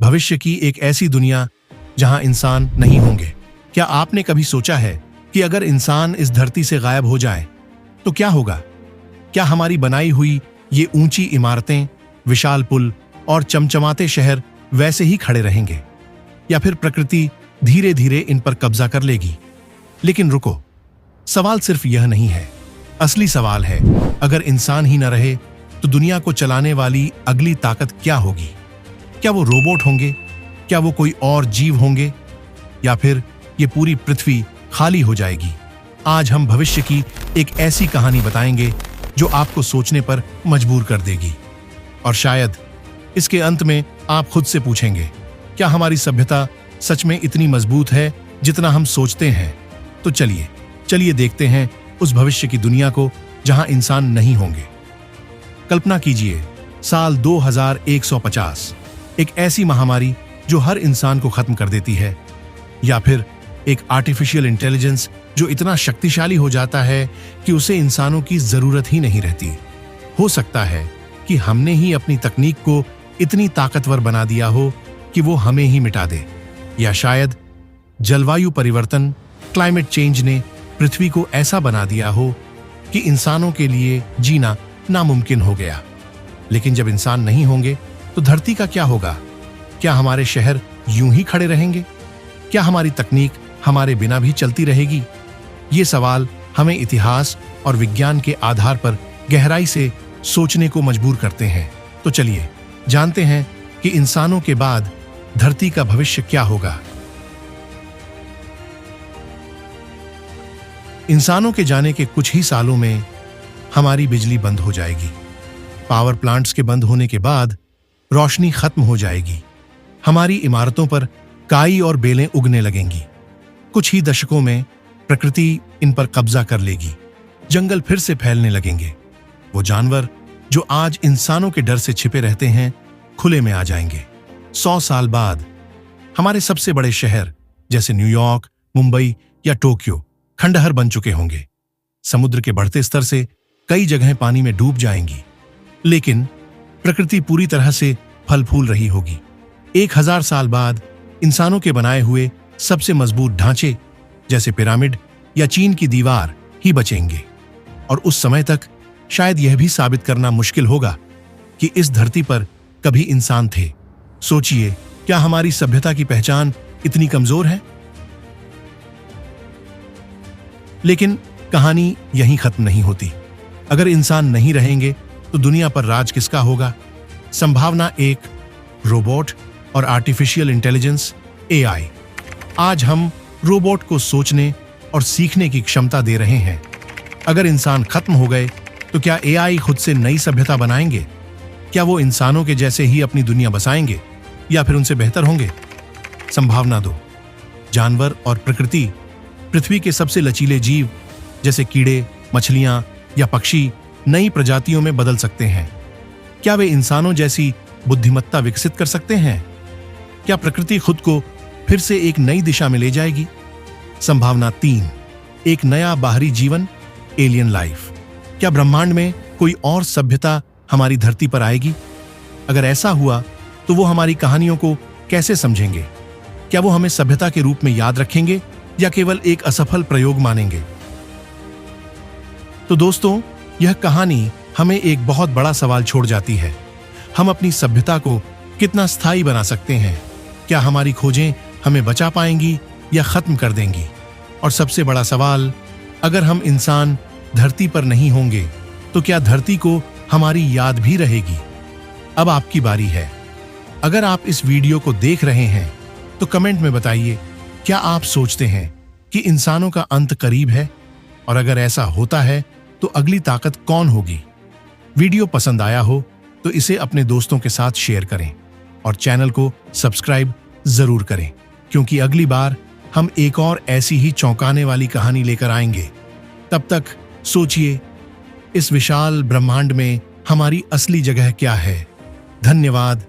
भविष्य की एक ऐसी दुनिया जहां इंसान नहीं होंगे। क्या आपने कभी सोचा है कि अगर इंसान इस धरती से गायब हो जाए तो क्या होगा? क्या हमारी बनाई हुई ये ऊंची इमारतें, विशाल पुल और चमचमाते शहर वैसे ही खड़े रहेंगे, या फिर प्रकृति धीरे धीरे इन पर कब्जा कर लेगी? लेकिन रुको, सवाल सिर्फ यह नहीं है। असली सवाल है, अगर इंसान ही न रहे तो दुनिया को चलाने वाली अगली ताकत क्या होगी? क्या वो रोबोट होंगे? क्या वो कोई और जीव होंगे? या फिर ये पूरी पृथ्वी खाली हो जाएगी? आज हम भविष्य की एक ऐसी कहानी बताएंगे जो आपको सोचने पर मजबूर कर देगी। और शायद इसके अंत में आप खुद से पूछेंगे, क्या हमारी सभ्यता सच में इतनी मजबूत है जितना हम सोचते हैं? तो चलिए देखते हैं उस भविष्य की दुनिया को जहां इंसान नहीं होंगे। कल्पना कीजिए, साल 2150, एक ऐसी महामारी जो हर इंसान को खत्म कर देती है, या फिर एक आर्टिफिशियल इंटेलिजेंस जो इतना शक्तिशाली हो जाता है कि उसे इंसानों की जरूरत ही नहीं रहती। हो सकता है कि हमने ही अपनी तकनीक को इतनी ताकतवर बना दिया हो कि वो हमें ही मिटा दे, या शायद जलवायु परिवर्तन, क्लाइमेट चेंज ने पृथ्वी को ऐसा बना दिया हो कि इंसानों के लिए जीना नामुमकिन हो गया। लेकिन जब इंसान नहीं होंगे तो धरती का क्या होगा? क्या हमारे शहर यूं ही खड़े रहेंगे? क्या हमारी तकनीक हमारे बिना भी चलती रहेगी? ये सवाल हमें इतिहास और विज्ञान के आधार पर गहराई से सोचने को मजबूर करते हैं। तो चलिए जानते हैं कि इंसानों के बाद धरती का भविष्य क्या होगा। इंसानों के जाने के कुछ ही सालों में हमारी बिजली बंद हो जाएगी। पावर प्लांट्स के बंद होने के बाद रोशनी खत्म हो जाएगी। हमारी इमारतों पर काई और बेलें उगने लगेंगी। कुछ ही दशकों में प्रकृति इन पर कब्जा कर लेगी। जंगल फिर से फैलने लगेंगे। वो जानवर जो आज इंसानों के डर से छिपे रहते हैं, खुले में आ जाएंगे। 100 साल बाद हमारे सबसे बड़े शहर जैसे न्यूयॉर्क, मुंबई या टोक्यो खंडहर बन चुके होंगे। समुद्र के बढ़ते स्तर से कई जगहें पानी में डूब जाएंगी। लेकिन प्रकृति पूरी तरह से फल फूल रही होगी। 1000 साल बाद इंसानों के बनाए हुए सबसे मजबूत ढांचे जैसे पिरामिड या चीन की दीवार ही बचेंगे। और उस समय तक शायद यह भी साबित करना मुश्किल होगा कि इस धरती पर कभी इंसान थे। सोचिए, क्या हमारी सभ्यता की पहचान इतनी कमजोर है? लेकिन कहानी यहीं खत्म नहीं होती। अगर इंसान नहीं रहेंगे तो दुनिया पर राज किसका होगा? संभावना 1, रोबोट और आर्टिफिशियल इंटेलिजेंस, AI। आज हम रोबोट को सोचने और सीखने की क्षमता दे रहे हैं। अगर इंसान खत्म हो गए तो क्या AI खुद से नई सभ्यता बनाएंगे? क्या वो इंसानों के जैसे ही अपनी दुनिया बसाएंगे या फिर उनसे बेहतर होंगे? संभावना 2, जानवर और प्रकृति। पृथ्वी के सबसे लचीले जीव जैसे कीड़े, मछलियां या पक्षी नई प्रजातियों में बदल सकते हैं। क्या वे इंसानों जैसी बुद्धिमत्ता विकसित कर सकते हैं? क्या प्रकृति खुद को फिर से एक नई दिशा में ले जाएगी? संभावना 3, एक नया बाहरी जीवन, एलियन लाइफ। क्या ब्रह्मांड में कोई और सभ्यता हमारी धरती पर आएगी? अगर ऐसा हुआ तो वो हमारी कहानियों को कैसे समझेंगे? क्या वो हमें सभ्यता के रूप में याद रखेंगे या केवल एक असफल प्रयोग मानेंगे? तो दोस्तों, यह कहानी हमें एक बहुत बड़ा सवाल छोड़ जाती है। हम अपनी सभ्यता को कितना स्थायी बना सकते हैं? क्या हमारी खोजें हमें बचा पाएंगी या खत्म कर देंगी? और सबसे बड़ा सवाल, अगर हम इंसान धरती पर नहीं होंगे तो क्या धरती को हमारी याद भी रहेगी? अब आपकी बारी है। अगर आप इस वीडियो को देख रहे हैं तो कमेंट में बताइए, क्या आप सोचते हैं कि इंसानों का अंत करीब है? और अगर ऐसा होता है तो अगली ताकत कौन होगी? वीडियो पसंद आया हो तो इसे अपने दोस्तों के साथ शेयर करें और चैनल को सब्सक्राइब जरूर करें, क्योंकि अगली बार हम एक और ऐसी ही चौंकाने वाली कहानी लेकर आएंगे। तब तक सोचिए, इस विशाल ब्रह्मांड में हमारी असली जगह क्या है? धन्यवाद।